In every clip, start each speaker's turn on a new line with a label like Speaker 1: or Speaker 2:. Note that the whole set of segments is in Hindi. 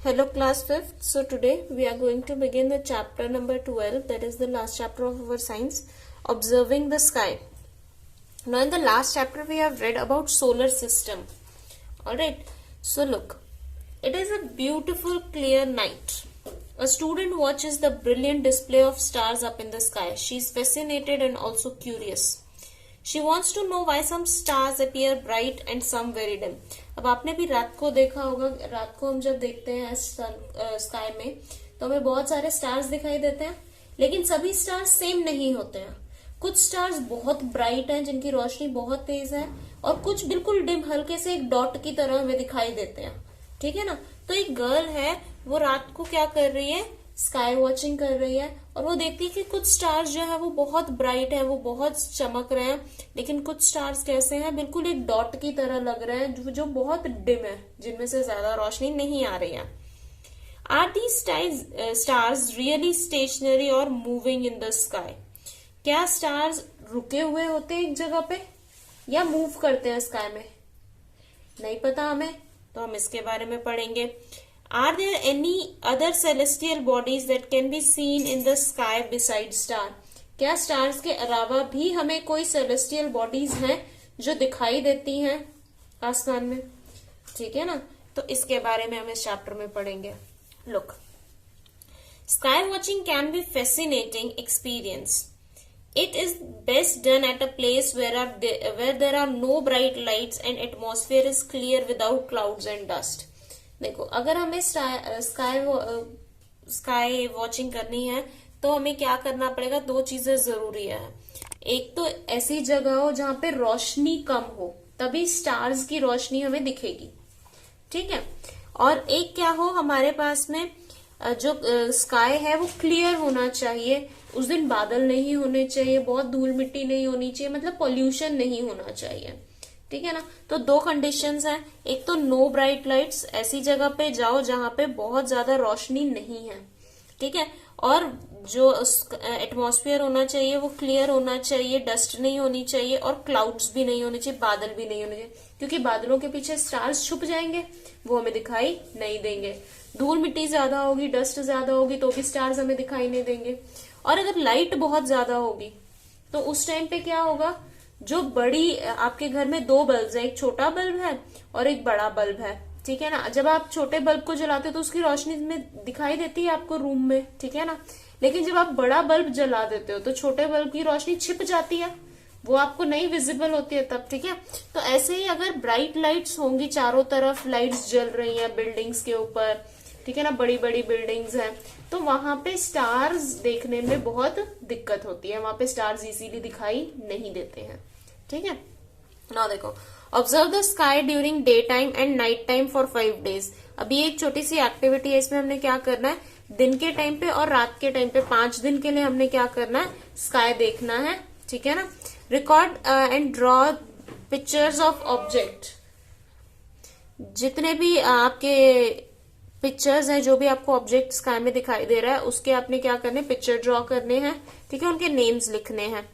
Speaker 1: Hello class 5th. So today we are going to begin the chapter number 12, that is the last chapter of our science, observing the sky. Now in the last chapter we have read about solar system. Alright, so look, it is a beautiful clear night. A student watches the brilliant display of stars up in the sky. She is fascinated and also curious. She wants to know why some stars appear bright and some very dim. अब आपने भी रात को देखा होगा, रात को हम जब देखते हैं स्काई में तो हमें बहुत सारे स्टार्स दिखाई देते हैं, लेकिन सभी स्टार्स सेम नहीं होते हैं. कुछ स्टार्स बहुत ब्राइट हैं जिनकी रोशनी बहुत तेज है, और कुछ बिल्कुल डिम हल्के से एक डॉट की तरह हमें दिखाई देते हैं. ठीक है ना. तो एक गर्ल है, वो रात को क्या कर रही है, स्काई वॉचिंग कर रही है, और वो देखती है कि कुछ स्टार्स जो है वो बहुत ब्राइट है, वो बहुत चमक रहे हैं, लेकिन कुछ स्टार्स कैसे हैं, बिल्कुल एक डॉट की तरह लग रहे हैं जो बहुत डिम है, जिनमें से ज्यादा रोशनी नहीं आ रही है. Are these stars really stationary और मूविंग इन द स्काई? क्या स्टार्स रुके हुए होते हैं एक जगह पे या मूव करते हैं स्काई में? नहीं पता हमें, तो हम इसके बारे में पढ़ेंगे. Are there any other celestial bodies that can be seen in the sky besides star? क्या स्टार्स के अलावा भी हमें कोई celestial bodies हैं जो दिखाई देती हैं आसमान में? ठीक है ना. तो इसके बारे में हम इस चैप्टर में पढ़ेंगे. Look, sky watching can be fascinating experience. It is best done at a place where there are no bright lights and atmosphere is clear without clouds and dust. देखो, अगर हमें स्काई वॉचिंग करनी है तो हमें क्या करना पड़ेगा, दो चीजें जरूरी है. एक तो ऐसी जगह हो जहां पे रोशनी कम हो, तभी स्टार्स की रोशनी हमें दिखेगी. ठीक है. और एक क्या हो, हमारे पास में जो स्काई है वो क्लियर होना चाहिए. उस दिन बादल नहीं होने चाहिए, बहुत धूल मिट्टी नहीं होनी चाहिए, मतलब पोल्यूशन नहीं होना चाहिए. ठीक है ना. तो दो कंडीशंस हैं. एक तो नो ब्राइट लाइट्स, ऐसी जगह पे जाओ जहां पे बहुत ज्यादा रोशनी नहीं है. ठीक है. और जो एटमॉस्फेयर होना चाहिए वो क्लियर होना चाहिए, डस्ट नहीं होनी चाहिए, और क्लाउड्स भी नहीं होने चाहिए, बादल भी नहीं होने चाहिए, क्योंकि बादलों के पीछे स्टार्स छुप जाएंगे, वो हमें दिखाई नहीं देंगे. धूल मिट्टी ज्यादा होगी, डस्ट ज्यादा होगी, तो भी स्टार्स हमें दिखाई नहीं देंगे. और अगर लाइट बहुत ज्यादा होगी तो उस टाइम पे क्या होगा, जो बड़ी आपके घर में दो बल्ब है, एक छोटा बल्ब है और एक बड़ा बल्ब है. ठीक है ना. जब आप छोटे बल्ब को जलाते हो तो उसकी रोशनी में दिखाई देती है आपको रूम में. ठीक है ना. लेकिन जब आप बड़ा बल्ब जला देते हो तो छोटे बल्ब की रोशनी छिप जाती है, वो आपको नहीं विजिबल होती है तब. ठीक है. तो ऐसे ही अगर ब्राइट लाइट्स होंगी, चारों तरफ लाइट्स जल रही हैं बिल्डिंग्स के ऊपर, ठीक है ना, बड़ी बड़ी बिल्डिंग्स हैं, तो वहां पे स्टार्स देखने में बहुत दिक्कत होती है, वहां पे स्टार्स इजीली दिखाई नहीं देते हैं. ठीक है. नाउ देखो, observe the sky during day time and night time for 5 days. अभी एक छोटी सी एक्टिविटी है, इसमें हमने क्या करना है, दिन के टाइम पे और रात के टाइम पे 5 दिन के लिए हमने क्या करना है, स्काई देखना है. ठीक है ना. Record and draw pictures of object. जितने भी आपके पिक्चर्स हैं, जो भी आपको ऑब्जेक्ट स्काई में दिखाई दे रहा है, उसके आपने क्या करने, पिक्चर ड्रॉ करने हैं. ठीक है. उनके नेम्स लिखने हैं.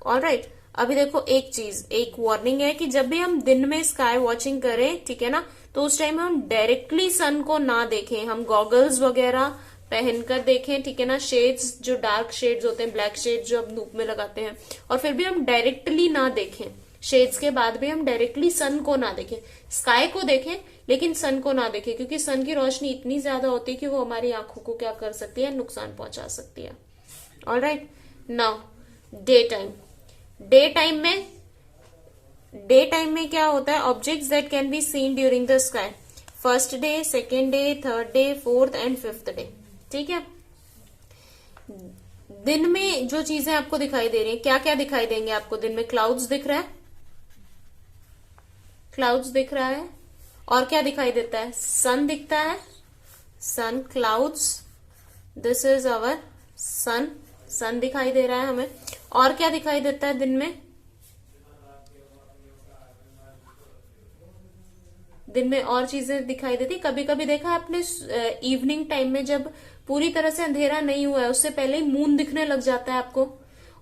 Speaker 1: ऑलराइट. अभी देखो, एक वार्निंग है कि जब भी हम दिन में स्काई वॉचिंग करें, ठीक है ना, तो उस टाइम हम डायरेक्टली सन को ना देखें, हम गॉगल्स वगैरह पहनकर देखें. ठीक है ना. शेड्स, जो डार्क शेड्स होते हैं, ब्लैक शेड्स जो हम धूप में लगाते हैं, और फिर भी हम डायरेक्टली ना देखें. शेड्स के बाद भी हम डायरेक्टली सन को ना देखें, स्काई को देखें लेकिन सन को ना देखें, क्योंकि सन की रोशनी इतनी ज्यादा होती है कि वो हमारी आंखों को क्या कर सकती है, नुकसान पहुंचा सकती है. Alright. Now day time. Day time में क्या होता है, objects that can be scene during the sky. First day, second day, third day, fourth and fifth day. ठीक है. दिन में जो चीजें आपको दिखाई दे रही है, क्या क्या दिखाई देंगे आपको दिन में? क्लाउड्स दिख रहा है, क्लाउड्स दिख रहा है. और क्या दिखाई देता है? सन दिखता है, सन, क्लाउड्स, दिस इज अवर सन, सन दिखाई दे रहा है हमें. और क्या दिखाई देता है दिन में? दिन में और चीजें दिखाई देती. कभी कभी देखा आपने इवनिंग टाइम में, जब पूरी तरह से अंधेरा नहीं हुआ है, उससे पहले ही मून दिखने लग जाता है आपको.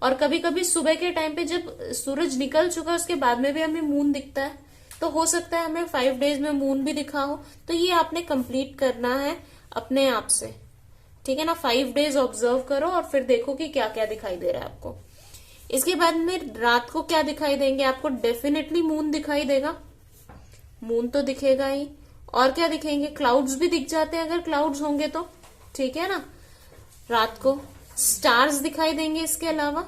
Speaker 1: और कभी कभी सुबह के टाइम पे जब सूरज निकल चुका है उसके बाद में भी हमें मून दिखता है. तो हो सकता है हमें 5 डेज में मून भी दिखा हो। तो ये आपने कंप्लीट करना है अपने आप से, ठीक है ना। 5 डेज ऑब्जर्व करो और फिर देखो कि क्या क्या दिखाई दे रहा है आपको। इसके बाद में रात को क्या दिखाई देंगे आपको? डेफिनेटली मून दिखाई देगा, मून तो दिखेगा ही। और क्या दिखेंगे? क्लाउड्स भी दिख जाते हैं अगर क्लाउड्स होंगे तो, ठीक है ना। रात को स्टार्स दिखाई देंगे। इसके अलावा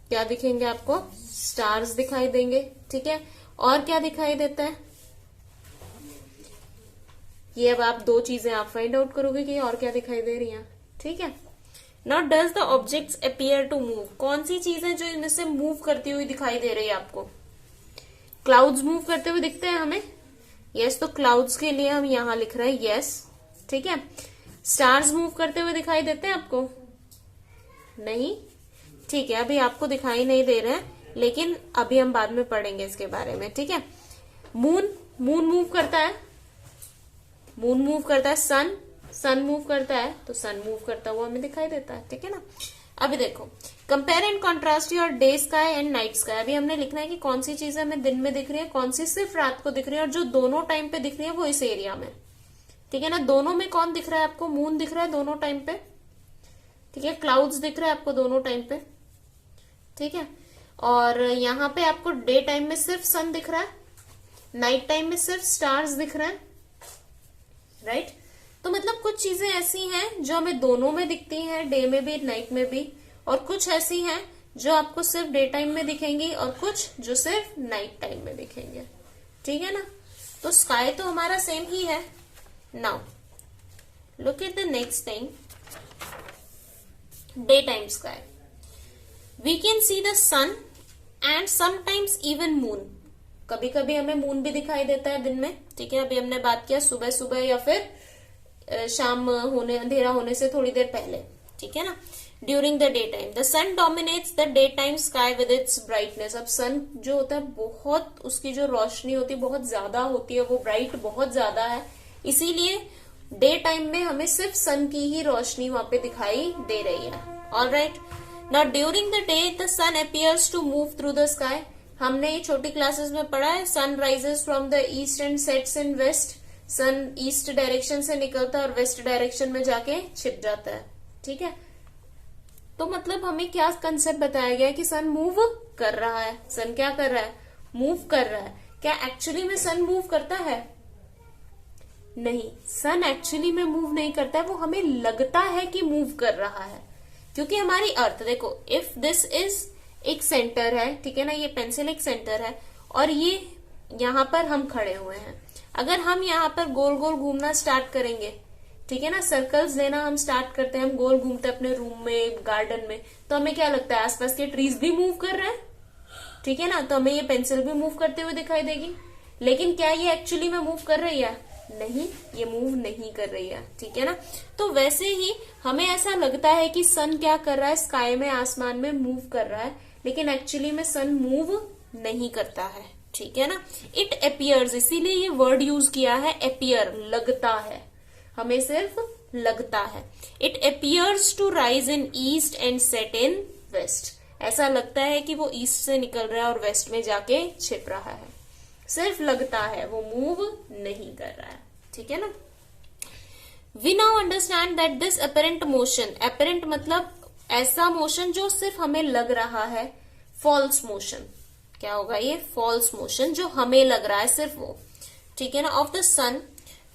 Speaker 1: क्या दिखेंगे आपको? स्टार्स दिखाई देंगे, ठीक है। और क्या दिखाई देता है? ये अब आप 2 चीजें आप फाइंड आउट करोगे कि और क्या दिखाई दे रही हैं, ठीक है। Now does the objects appear to move? कौन सी चीजें जो इनमें से मूव करती हुई दिखाई दे रही है आपको? क्लाउड्स मूव करते हुए दिखते हैं हमें, यस। तो क्लाउड्स के लिए हम यहां लिख रहे हैं यस, ठीक है। स्टार्स मूव करते हुए दिखाई देते हैं आपको? नहीं, ठीक है, अभी आपको दिखाई नहीं दे रहे हैं, लेकिन अभी हम बाद में पढ़ेंगे इसके बारे में, ठीक है। मून मूव करता है, मून मूव करता है। सन मूव करता है, तो सन मूव करता हुआ हमें दिखाई देता है, ठीक है ना। अभी देखो, compare and contrast your day sky and night sky. अभी हमने लिखना है कि कौन सी चीजें हमें दिन में दिख रही है, कौन सी सिर्फ रात को दिख रही है, और जो दोनों टाइम पे दिख रही है वो इस एरिया में, ठीक है ना। दोनों में कौन दिख रहा है आपको? मून दिख रहा है दोनों टाइम पे, ठीक है। क्लाउड्स दिख रहा है आपको दोनों टाइम पे, ठीक है। और यहाँ पे आपको डे टाइम में सिर्फ सन दिख रहा है, नाइट टाइम में सिर्फ स्टार्स दिख रहे हैं, राइट। तो मतलब कुछ चीजें ऐसी हैं जो हमें दोनों में दिखती हैं, डे में भी नाइट में भी, और कुछ ऐसी हैं जो आपको सिर्फ डे टाइम में दिखेंगी और कुछ जो सिर्फ नाइट टाइम में दिखेंगे, ठीक है ना। तो स्काई तो हमारा सेम ही है। Now look at the next thing, day time sky. We can see the sun and sometimes even moon. कभी कभी हमें मून भी दिखाई देता है दिन में, ठीक है। अभी हमने बात किया सुबह सुबह या फिर शाम होने, अंधेरा होने से थोड़ी देर पहले, ठीक है ना। During the day time the sun dominates the day time sky with its brightness. अब सन जो होता है बहुत, उसकी जो रोशनी होती है बहुत ज्यादा होती है, वो ब्राइट बहुत ज्यादा है, इसीलिए डे टाइम में हमें सिर्फ सन की ही रोशनी वहां पे दिखाई दे रही है। Alright, now during the day the sun appears to move through the sky. हमने ये छोटी क्लासेस में पढ़ा है, sun rises from the east and sets in west. Sun east direction से निकलता है और वेस्ट डायरेक्शन में जाके छिप जाता है, ठीक है। तो मतलब हमें क्या कंसेप्ट बताया गया है कि सन मूव कर रहा है। सन क्या कर रहा है? मूव कर रहा है। क्या एक्चुअली में सन मूव करता है? नहीं, सन एक्चुअली में मूव नहीं करता है, वो हमें लगता है कि मूव कर रहा है, क्योंकि हमारी अर्थ, देखो, इफ दिस इज एक सेंटर है, ठीक है ना, ये पेंसिल एक सेंटर है और ये यहाँ पर हम खड़े हुए हैं। अगर हम यहाँ पर गोल गोल घूमना स्टार्ट करेंगे, ठीक है ना, सर्कल्स लेना हम स्टार्ट करते हैं, हम गोल घूमते हैं अपने रूम में, गार्डन में, तो हमें क्या लगता है? आसपास के ट्रीज भी मूव कर रहे हैं, ठीक है ना, तो हमें ये पेंसिल भी मूव करते हुए दिखाई देगी। लेकिन क्या ये एक्चुअली में मूव कर रही है? नहीं, ये मूव नहीं कर रही है, ठीक है ना। तो वैसे ही हमें ऐसा लगता है कि सन क्या कर रहा है, स्काई में, आसमान में मूव कर रहा है, लेकिन एक्चुअली में सन मूव नहीं करता है, ठीक है ना। इट अपीयर्स, इसीलिए ये वर्ड यूज किया है, अपीयर, लगता है, हमें सिर्फ लगता है। It appears to rise in east and set in west. ऐसा लगता है कि वो ईस्ट से निकल रहा है और वेस्ट में जाके छिप रहा है, सिर्फ लगता है, वो मूव नहीं कर रहा है, ठीक है ना। We now understand that this apparent motion, apparent मतलब ऐसा मोशन जो सिर्फ हमें लग रहा है, फॉल्स मोशन। क्या होगा ये? फॉल्स मोशन, जो हमें लग रहा है सिर्फ वो, ठीक है ना, of the sun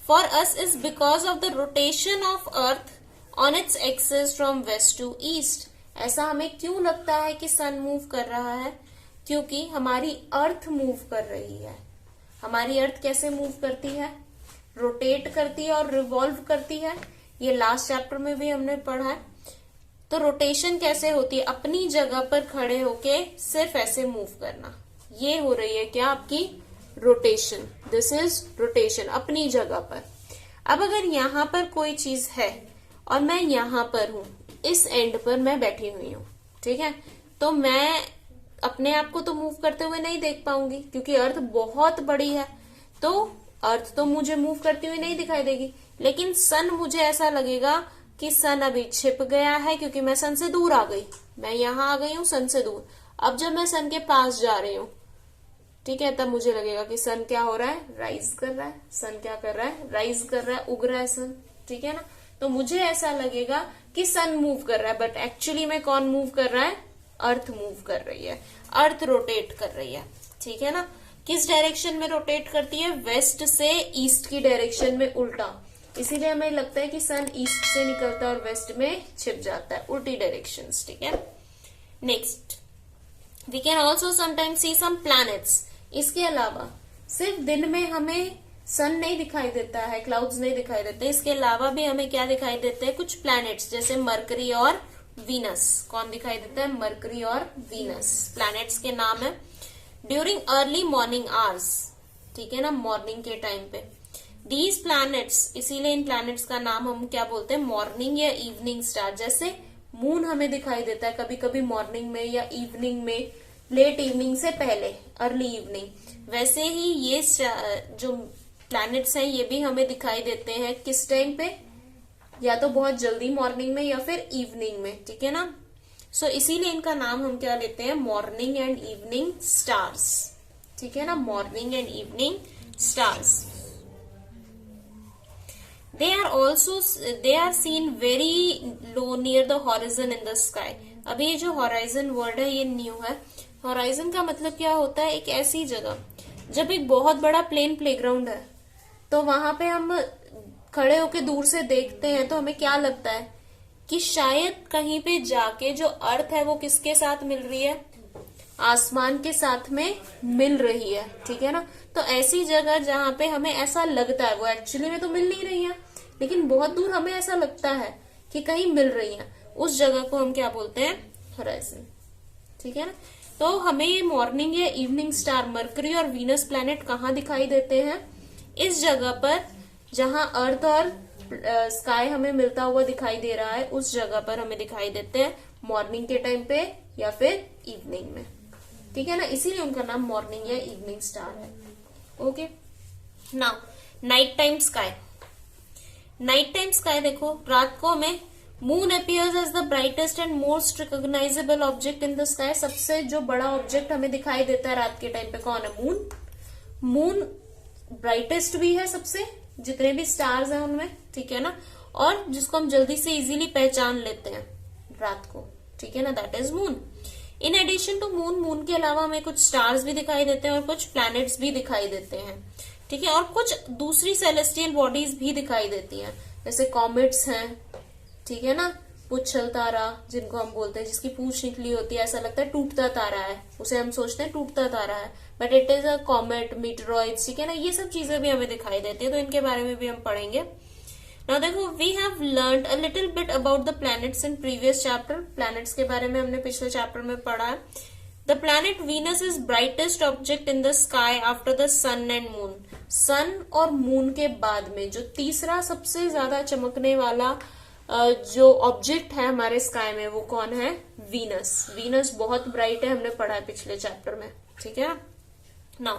Speaker 1: for us is because of the rotation of earth on its axis from west to east. ऐसा हमें क्यों लगता है कि सन मूव कर रहा है? क्योंकि हमारी अर्थ मूव कर रही है। हमारी अर्थ कैसे मूव करती है? रोटेट करती है और रिवॉल्व करती है, ये लास्ट चैप्टर में भी हमने पढ़ा है। तो रोटेशन कैसे होती है? अपनी जगह पर खड़े होके सिर्फ ऐसे मूव करना, ये हो रही है क्या आपकी? रोटेशन। दिस इज रोटेशन, अपनी जगह पर। अब अगर यहां पर कोई चीज है और मैं यहां पर हूं, इस एंड पर मैं बैठी हुई हूं, ठीक है, तो मैं अपने आप को तो मूव करते हुए नहीं देख पाऊंगी, क्योंकि अर्थ बहुत बड़ी है, तो अर्थ तो मुझे मूव करती हुई नहीं दिखाई देगी। लेकिन सन, मुझे ऐसा लगेगा कि सन अभी छिप गया है, क्योंकि मैं सन से दूर आ गई, मैं यहां आ गई हूं सन से दूर। अब जब मैं सन के पास जा रही हूं, ठीक है, तब मुझे लगेगा कि सन क्या हो रहा है, राइज कर रहा है। सन क्या कर रहा है, राइज कर रहा है, उग रहा है सन, ठीक है ना। तो मुझे ऐसा लगेगा कि सन मूव कर रहा है, बट एक्चुअली में कौन मूव कर रहा है, अर्थ मूव कर रही है, अर्थ रोटेट कर रही है, ठीक है ना। किस डायरेक्शन में रोटेट करती है, वेस्ट से ईस्ट की डायरेक्शन में, उल्टा। इसीलिए हमें लगता है कि सन ईस्ट से निकलता है और वेस्ट में छिप जाता है, उल्टी डायरेक्शंस, ठीक है। Next, we can also sometimes see some planets. इसके अलावा सिर्फ दिन में हमें सन नहीं दिखाई देता है, क्लाउड्स नहीं दिखाई देते, इसके अलावा भी हमें क्या दिखाई देते हैं, कुछ प्लैनेट्स, जैसे मरकरी और वीनस। कौन दिखाई देता है, मरकरी और वीनस, प्लैनेट्स के नाम है। ड्यूरिंग अर्ली मॉर्निंग आवर्स, ठीक है ना, मॉर्निंग के टाइम पे दीज प्लैनेट्स, इसीलिए इन प्लैनेट्स का नाम हम क्या बोलते हैं, मॉर्निंग या इवनिंग स्टार। जैसे मून हमें दिखाई देता है कभी कभी मॉर्निंग में या इवनिंग में, लेट इवनिंग से पहले, अर्ली इवनिंग, वैसे ही ये जो प्लैनेट्स हैं ये भी हमें दिखाई देते हैं किस टाइम पे, या तो बहुत जल्दी मॉर्निंग में या फिर इवनिंग में, ठीक है ना। सो इसीलिए इनका नाम हम क्या लेते हैं, मॉर्निंग एंड इवनिंग स्टार्स, ठीक है ना, morning and evening stars. They are seen very low near the horizon in the sky. अभी ये जो horizon word है ये न्यू है। horizon का मतलब क्या होता है, एक ऐसी जगह, जब एक बहुत बड़ा प्लेन प्लेग्राउंड है तो वहां पे हम खड़े होके दूर से देखते हैं तो हमें क्या लगता है कि शायद कहीं पे जाके जो अर्थ है वो किसके साथ मिल रही है, आसमान के साथ में मिल रही है, ठीक है ना। तो ऐसी जगह जहां पे हमें ऐसा लगता है, वो एक्चुअली में तो मिल नहीं रही है लेकिन बहुत दूर हमें ऐसा लगता है कि कहीं मिल रही है, उस जगह को हम क्या बोलते हैं, होराइजन, ठीक है ना। तो हमें ये मॉर्निंग या इवनिंग स्टार, मरकरी और वीनस प्लैनेट कहाँ दिखाई देते हैं, इस जगह पर जहां अर्थ और स्काई हमें मिलता हुआ दिखाई दे रहा है, उस जगह पर हमें दिखाई देते हैं मॉर्निंग के टाइम पे या फिर इवनिंग में, ठीक है ना। इसीलिए उनका नाम मॉर्निंग या इवनिंग स्टार है। Okay, now night time sky. Night time sky देखो, रात को हमें moon appears as the brightest and most recognisable object in the sky. सबसे जो बड़ा ऑब्जेक्ट हमें दिखाई देता है रात के टाइम पे कौन है, मून। मून ब्राइटेस्ट भी है सबसे, जितने भी स्टार्स हैं उनमें, ठीक है ना, और जिसको हम जल्दी से इजीली पहचान लेते हैं रात को, ठीक है ना, that is moon. In addition to moon, moon के अलावा हमें कुछ स्टार्स भी दिखाई देते हैं और कुछ प्लैनेट्स भी दिखाई देते हैं, ठीक है, और कुछ दूसरी सेलेस्टियल बॉडीज भी दिखाई देती हैं, जैसे कॉमेट्स हैं, ठीक है ना, पुच्छल तारा जिनको हम बोलते हैं, जिसकी पूंछ निकली होती है, ऐसा लगता है टूटता तारा है, उसे हम सोचते हैं टूटता तारा है, but it is a comet, meteoroids, ठीक है ना, ये सब चीजें भी हमें दिखाई देती है, तो इनके बारे में भी हम पढ़ेंगे। नाउ देखो, we have learned a little bit about the planets in previous chapter. Planets के बारे में हमने पिछले चैप्टर में पढ़ा है। The planet Venus is brightest object in the sky after the sun and moon. Sun और मून के बाद में जो तीसरा सबसे ज्यादा चमकने वाला जो ऑब्जेक्ट है हमारे स्काई में, वो कौन है, वीनस। वीनस बहुत ब्राइट है, हमने पढ़ा है पिछले चैप्टर में, ठीक है। Now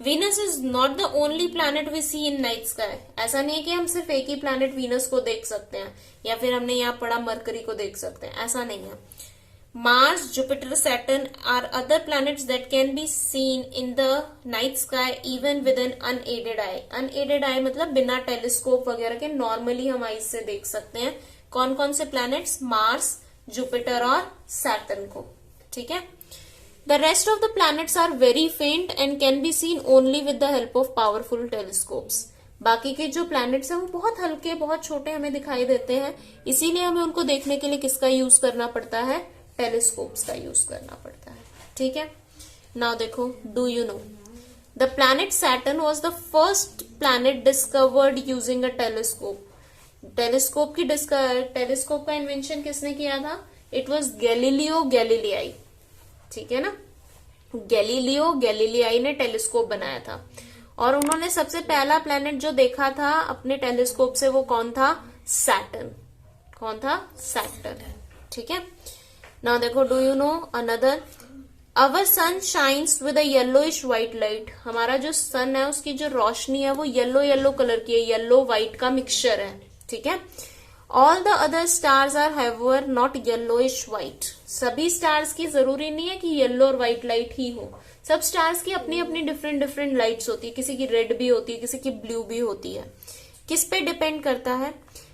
Speaker 1: Venus is not the only planet we see in night sky. ऐसा नहीं है कि हम सिर्फ एक ही प्लैनेट वीनस को देख सकते हैं, या फिर हमने यहाँ पढ़ा मरकरी को देख सकते हैं, ऐसा नहीं है। Mars, Jupiter, Saturn are other planets that can be seen in the night sky even with an unaided eye. Unaided eye मतलब बिना टेलीस्कोप वगैरह के नॉर्मली हम आईज से देख सकते हैं। कौन कौन से प्लैनेट्स, मार्स, जुपिटर और सैटर्न को, ठीक है। The rest of the planets are very faint and can be seen only with the help of powerful telescopes. बाकी के जो planets हैं वो बहुत हल्के, बहुत छोटे हमें दिखाई देते हैं, इसीलिए हमें उनको देखने के लिए किसका यूज करना पड़ता है, टेलीस्कोप्स का यूज करना पड़ता है, ठीक है। नाउ देखो, do you know the planet Saturn was the first planet discovered using a telescope. Telescope का इन्वेंशन किसने किया था, इट वॉज गैलीलियो गैलीलियाई, ठीक है ना। गैलीलियो गैलीलियाई ने टेलीस्कोप बनाया था और उन्होंने सबसे पहला प्लैनेट जो देखा था अपने टेलीस्कोप से वो कौन था, सैटर्न। कौन था, सैटर्न, ठीक है। नाउ देखो, do you know another, our sun shines with a yellowish white light. हमारा जो सन है उसकी जो रोशनी है वो येलो येलो कलर की है, येलो व्हाइट का मिक्सचर है, ठीक है। All the other stars are however not yellowish white. सभी स्टार्स की जरूरी नहीं है कि येलो और व्हाइट लाइट ही हो, सब स्टार्स की अपनी अपनी डिफरेंट डिफरेंट लाइट्स होती है, किसी की रेड भी होती है, किसी की ब्लू भी होती है। किस पे डिपेंड करता है?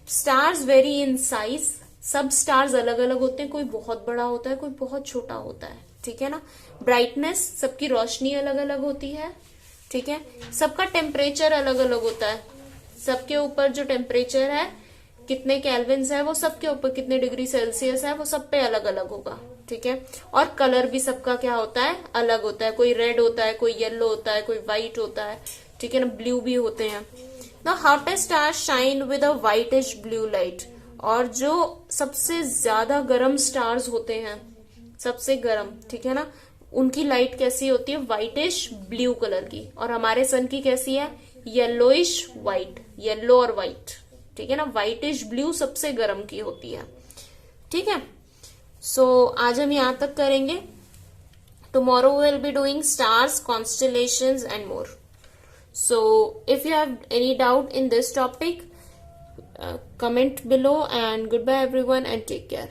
Speaker 1: स्टार्स वेरी इन साइज, सब स्टार्स अलग अलग होते हैं, कोई बहुत बड़ा होता है, कोई बहुत छोटा होता है, ठीक है ना। ब्राइटनेस, सबकी रोशनी अलग अलग होती है, ठीक है। सबका टेम्परेचर अलग अलग होता है, सबके ऊपर जो टेम्परेचर है, कितने केल्विन्स है, वो सबके ऊपर कितने डिग्री सेल्सियस है, वो सब पे अलग अलग होगा, ठीक है। और कलर भी सबका क्या होता है, अलग होता है, कोई रेड होता है, कोई येलो होता है, कोई व्हाइट होता है, ठीक है ना, ब्लू भी होते हैं। The hottest star shine with a whitish blue light, और जो सबसे ज्यादा गर्म स्टार्स होते हैं, सबसे गर्म, ठीक है ना, उनकी लाइट कैसी होती है, व्हाइटिश ब्लू कलर की। और हमारे सन की कैसी है, येलोइश व्हाइट, येलो और व्हाइट, ठीक है ना। व्हाइटिश ब्लू सबसे गर्म की होती है, ठीक है। सो आज हम यहां तक करेंगे। Tomorrow will be doing stars, constellations and more. So if you have any doubt in this topic, comment below, and goodbye everyone and take care.